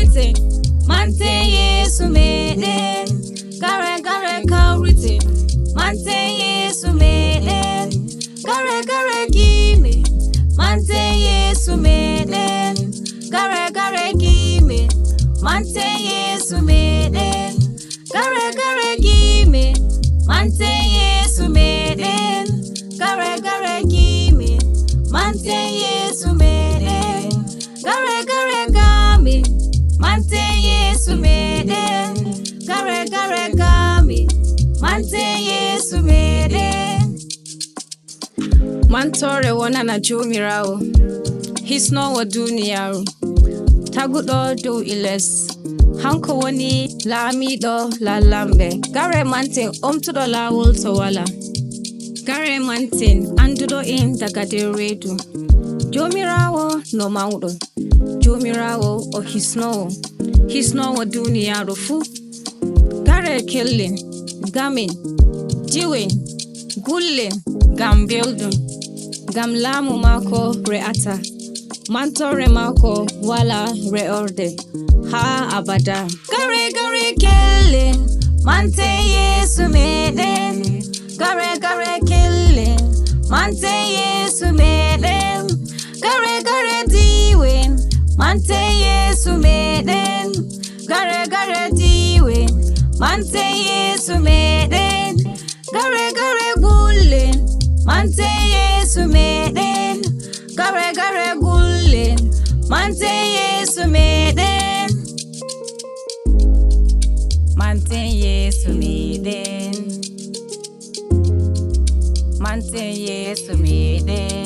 everything. Mante Yesu meden. Gare gare everything. Mante Yesu meden. Gare gare gimme. Mante Yesu meden. Gare gare gimme. Mante Yesu meden. Gare gare gimme. Mante Yesu meden. Gare gare gimme. Mante Yesu meden. Gare gare gami. Mante Yesu meden. Gare gare gami. Mante Yesu meden. Mantore wana na Joomiraawo. Hisno wa duniyaru. Tagudo do iles. Hanko woni lamido la lambe. Gare mante omtudo lawol to wala. Gare mante andudo in dagade redu. Joomiraawo no maudo. Joomiraawo o hisno. Hisno wa duniyaru fu. Gare killing. Gamin. Jiwin. Gullin. Gam building. Gam lamu mako reata. Mantore mako wala reorde. Ha abada. Gare gare killing. Mante Yesu meden. Gare gare killing. Mante Yesu meden. Gare gare diwin. Mante Yesu meden. Gare gare diwin. Mante Yesu meden. Gare gare gullin. Mante Yesu meden. Gare gare gullin. Mante Yesu meden. Mante Yesu meden. Mante Yesu meden.